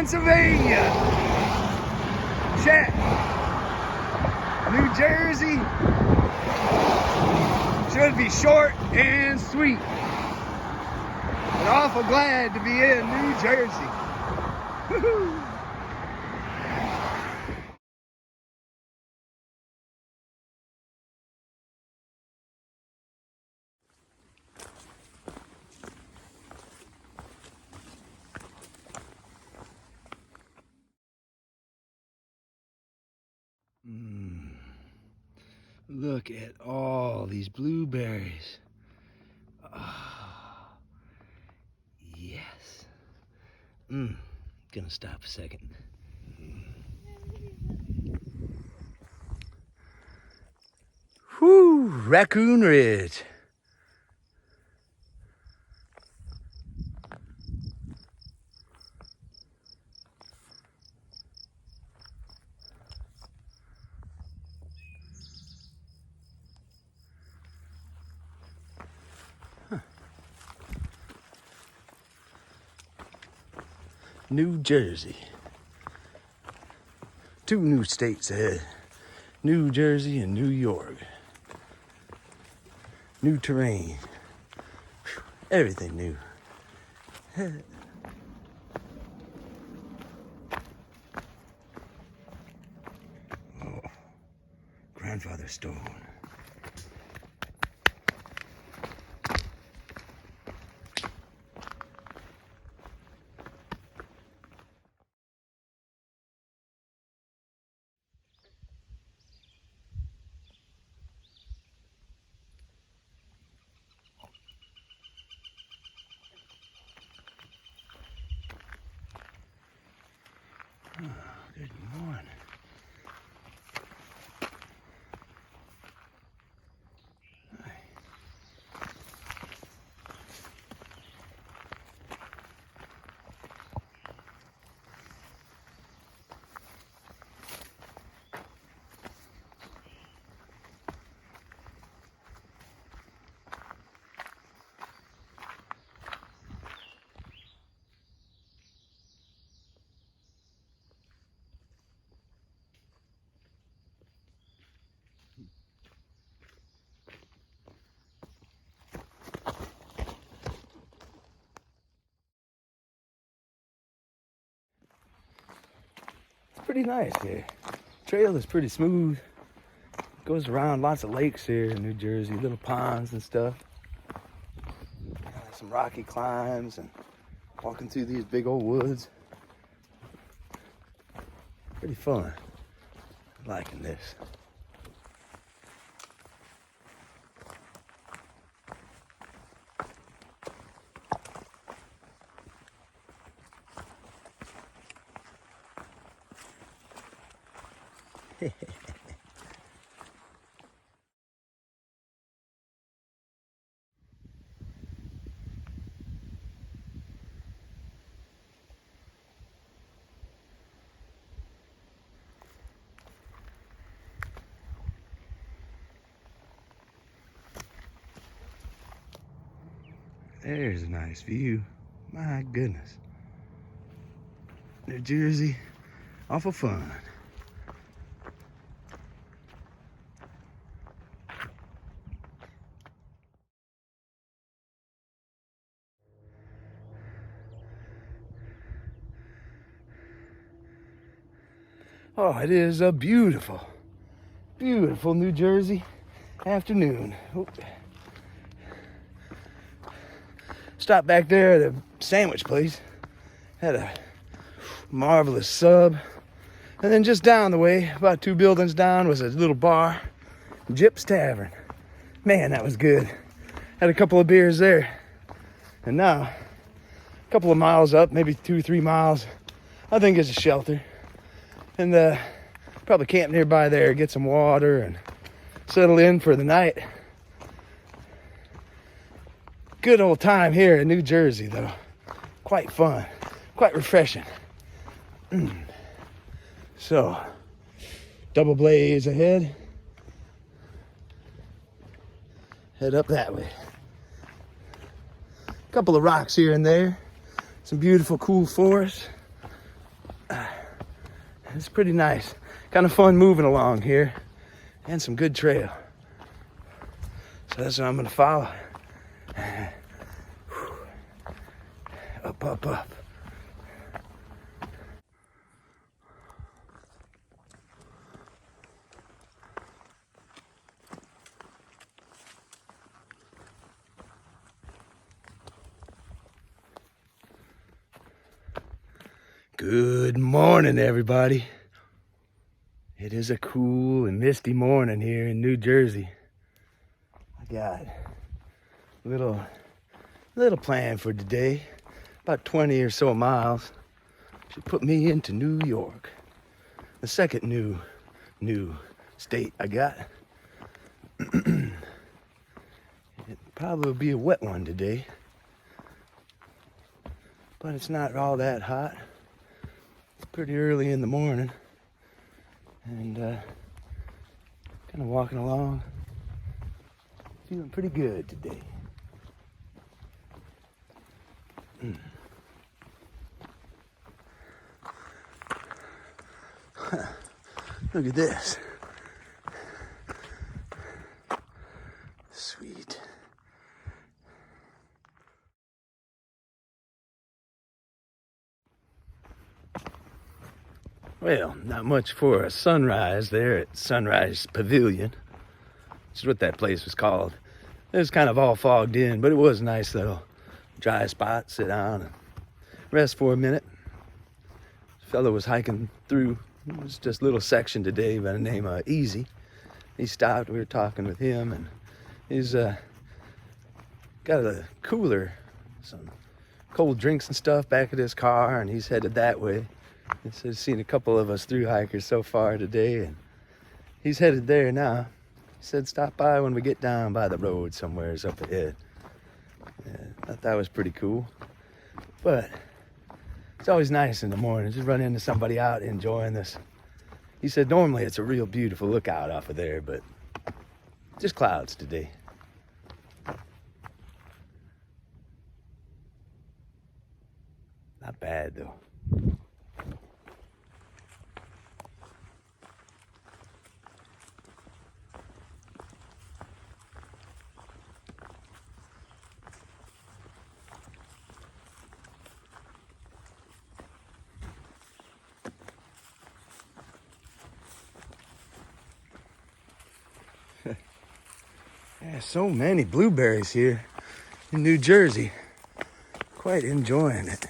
Pennsylvania. Check. New Jersey should be short and sweet. And awful glad to be in New Jersey. Woo-hoo. Look at all these blueberries. Oh, yes. Gonna stop a second. Whew, Raccoon Ridge. New Jersey. 2 new states ahead. New Jersey and New York. New terrain. Whew, everything new. Oh, grandfather's stone. Good morning. Pretty nice here. Trail is pretty smooth. Goes around lots of lakes here in New Jersey, little ponds and stuff. Some rocky climbs and walking through these big old woods. Pretty fun. I'm liking this. There's a nice view. My goodness. New Jersey, awful fun. Oh, it is a beautiful, beautiful New Jersey afternoon. Oop. Stopped back there at a sandwich place. Had a marvelous sub. And then just down the way, about 2 buildings down, was a little bar, Gyp's Tavern. Man, that was good. Had a couple of beers there. And now, a couple of miles up, maybe 2-3 miles, I think it's a shelter. And probably camp nearby there, get some water and settle in for the night. Good old time here in New Jersey, though. Quite fun, quite refreshing. So, double blaze ahead. Head up that way. Couple of rocks here and there. Some beautiful, cool forest. It's pretty nice. Kind of fun moving along here, and some good trail. So that's what I'm gonna follow. Up, up, up. Good morning, everybody. It is a cool and misty morning here in New Jersey. I got a little plan for today. About 20 or so miles. Should put me into New York. The second new state I got. It probably will be a wet one today. But it's not all that hot. Pretty early in the morning, and kind of walking along, feeling pretty good today. Look at this. Sweet. Well, not much for a sunrise there at Sunrise Pavilion, which is what that place was called. It was kind of all fogged in, but it was a nice little dry spot. Sit down and rest for a minute. This fellow was hiking through. It was just a little section today by the name of Easy. He stopped. We were talking with him, and he's got a cooler, some cold drinks and stuff back at his car, and he's headed that way. He said he's seen a couple of us through hikers so far today, and he's headed there now. He said stop by when we get down by the road somewheres up ahead. Yeah, I thought that was pretty cool. But it's always nice in the morning, just run into somebody out enjoying this. He said normally it's a real beautiful lookout off of there, but just clouds today. Not bad though. Yeah, so many blueberries here in New Jersey. Quite enjoying it.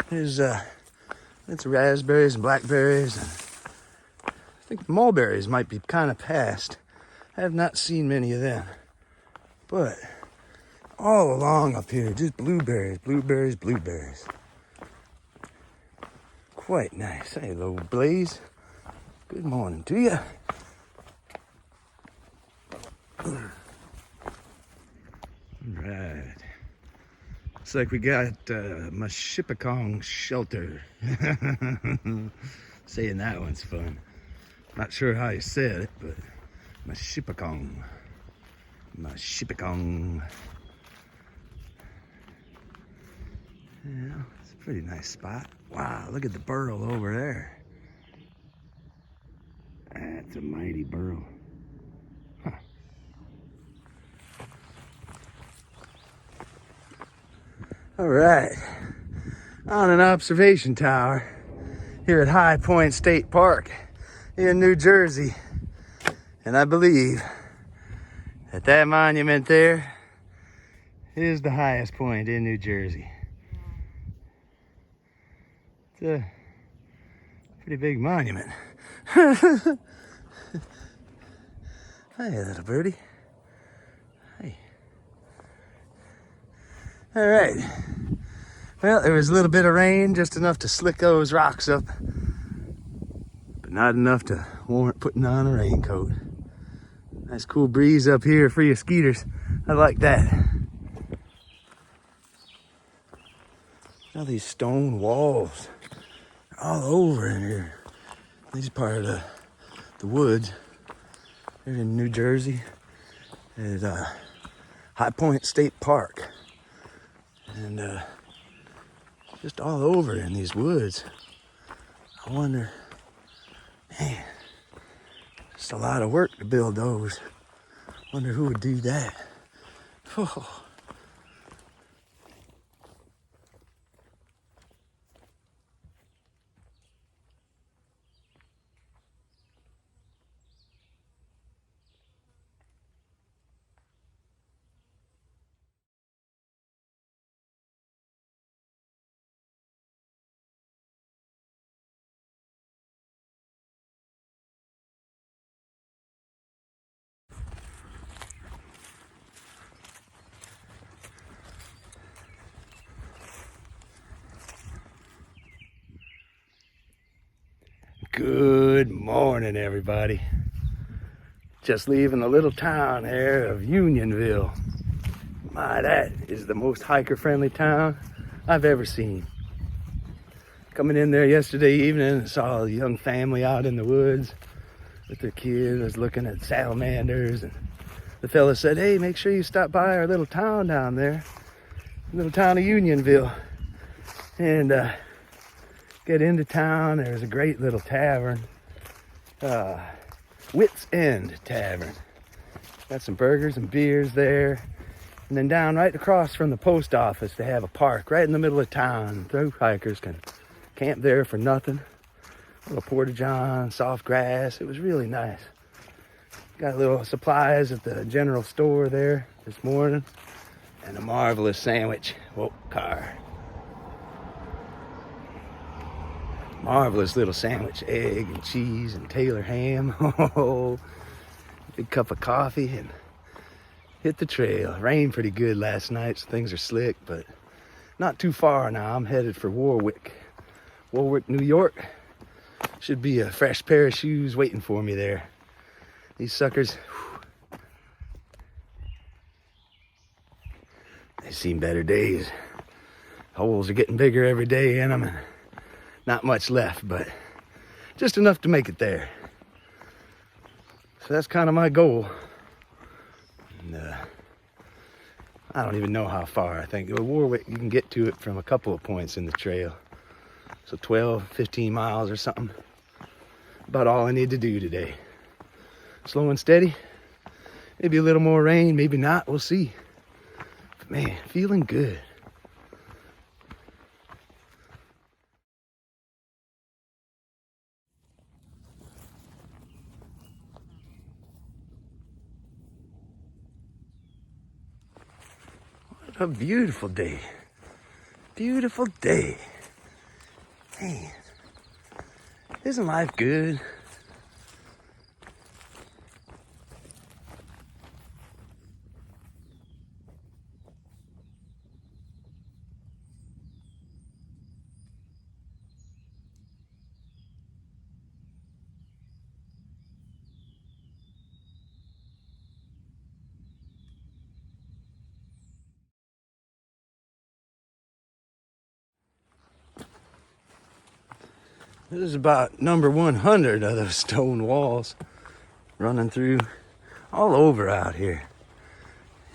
There's it's raspberries and blackberries. And I think mulberries might be kind of past. I have not seen many of them. But all along up here, just blueberries, blueberries, blueberries. Quite nice. Hey, hello, Blaze. Good morning to you. Right. Looks like we got Mashipakong shelter. Saying that one's fun. Not sure how you said it, but Mashipakong. Mashipakong. Yeah, it's a pretty nice spot. Wow, look at the burl over there. That's a mighty burl. Huh. All right, on an observation tower here at High Point State Park in New Jersey. And I believe that that monument there is the highest point in New Jersey. It's a pretty big monument. Hi, little birdie. Hey. All right. Well, there was a little bit of rain, just enough to slick those rocks up, but not enough to warrant putting on a raincoat. Nice cool breeze up here for your skeeters. I like that. Now these stone walls all over in here. This is part of the woods here in New Jersey at High Point State Park. And just all over in these woods, I wonder, man, it's a lot of work to build those. Wonder who would do that. Oh. Good morning, everybody. Just leaving the little town here of Unionville. My, that is the most hiker-friendly town I've ever seen. Coming in there yesterday evening, I saw a young family out in the woods with their kids. I was looking at salamanders, and the fella said, "Hey, make sure you stop by our little town down there, little town of Unionville." And get into town. There's a great little tavern, Wits End Tavern. Got some burgers and beers there. And then down right across from the post office, they have a park right in the middle of town. Through hikers can camp there for nothing. A little porta-john, soft grass. It was really nice. Got a little supplies at the general store there this morning. And a marvelous sandwich. Whoa, car. Marvelous little sandwich, egg and cheese and Taylor ham. Oh, big cup of coffee and hit the trail. Rained pretty good last night, so things are slick, but not too far now. I'm headed for Warwick, New York. Should be a fresh pair of shoes waiting for me there. These suckers, whew, they've seen better days. Holes are getting bigger every day in them, and not much left, but just enough to make it there. So that's kind of my goal. And, I don't even know how far. I think Warwick, you can get to it from a couple of points in the trail. So 12, 15 miles or something. About all I need to do today. Slow and steady. Maybe a little more rain, maybe not, we'll see. But man, feeling good. A beautiful day. Beautiful day. Man, isn't life good? This is about number 100 of those stone walls running through all over out here.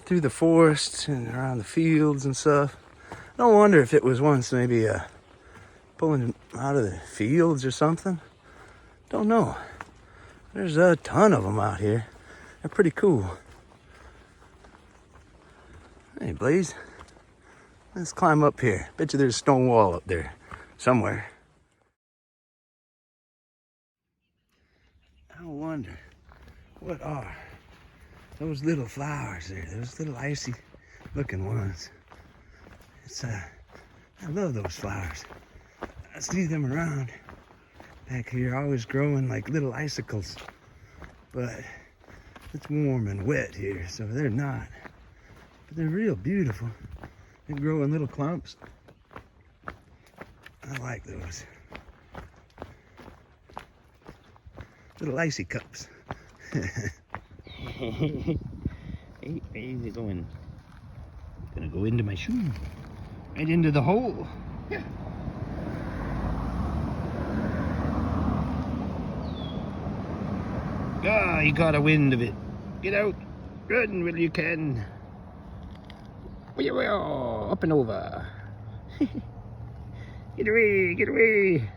Through the forests and around the fields and stuff. I don't wonder if it was once maybe pulling out of the fields or something. Don't know. There's a ton of them out here. They're pretty cool. Hey, Blaze. Let's climb up here. Bet you there's a stone wall up there somewhere. I wonder what are those little flowers there, those little icy looking ones. It's I love those flowers. I see them around back here, always growing like little icicles, but it's warm and wet here, so they're not, but they're real beautiful. They grow in little clumps. I like those little icy cups. Hey, where's it going? Gonna go into my shoe. Right into the hole. Yeah. Ah, you got a wind of it. Get out. Run while you can. Up and over. Get away, get away.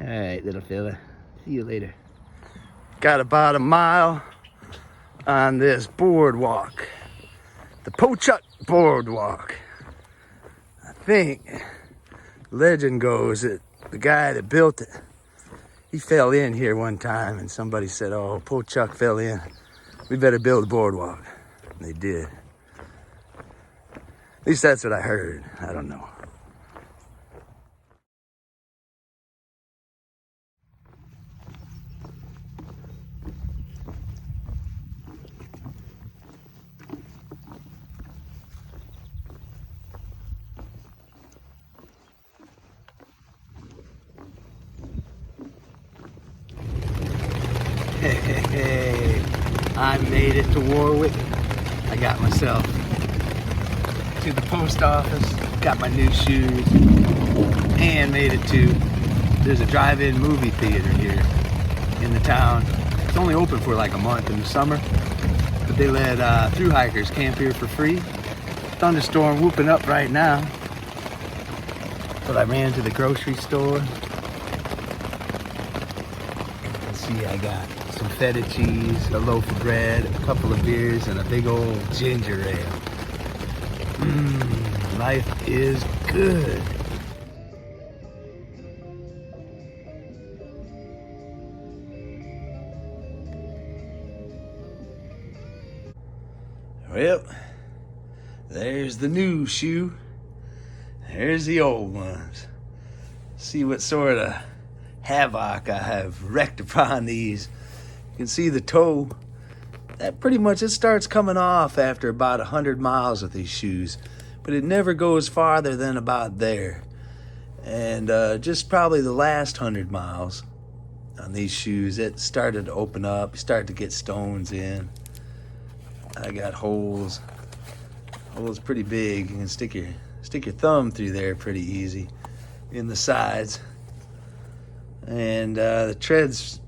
All right, little fella. See you later. Got about a mile on this boardwalk. The Pochuck Boardwalk. I think legend goes that the guy that built it, he fell in here one time and somebody said, oh, Pochuck fell in. We better build a boardwalk. And they did. At least that's what I heard. I don't know. Hey, I made it to Warwick. I got myself to the post office, got my new shoes, and made it to, there's a drive-in movie theater here in the town. It's only open for like a month in the summer, but they let through hikers camp here for free. Thunderstorm whooping up right now, but I ran to the grocery store. See, I got some feta cheese, a loaf of bread, a couple of beers, and a big old ginger ale. Life is good. Well, there's the new shoe. There's the old ones. See what sort of havoc I have wrecked upon these. You can see the toe. That pretty much, it starts coming off after about 100 miles with these shoes, but it never goes farther than about there. And just probably the last 100 miles on these shoes, it started to open up, start to get stones in. I got holes pretty big. You can stick your thumb through there pretty easy in the sides. And the treads,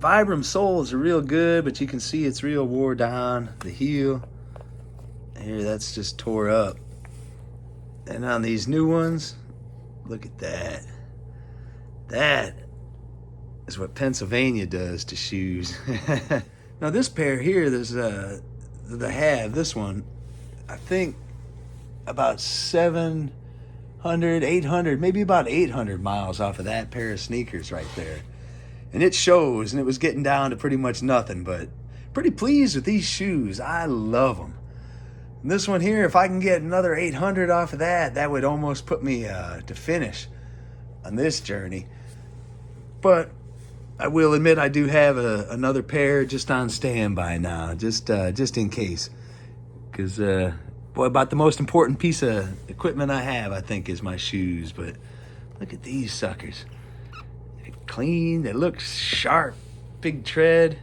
Vibram soles are real good, but you can see it's real wore down. The heel, here, that's just tore up. And on these new ones, look at that. That is what Pennsylvania does to shoes. Now this pair here, there's that I have, this one, I think about 700, 800, maybe about 800 miles off of that pair of sneakers right there. And it shows, and it was getting down to pretty much nothing, but pretty pleased with these shoes. I love them. And this one here, if I can get another 800 off of that, that would almost put me to finish on this journey. But I will admit I do have another pair just on standby now, just in case. Because, boy, about the most important piece of equipment I have, I think, is my shoes. But look at these suckers. They're clean, they look sharp, big tread.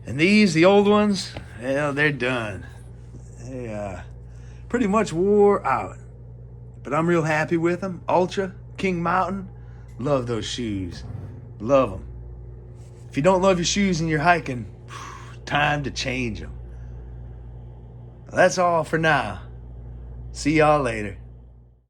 And these, the old ones, well, they're done. They pretty much wore out. But I'm real happy with them. Ultra, King Mountain, love those shoes. Love them. If you don't love your shoes and you're hiking, time to change them. That's all for now. See y'all later.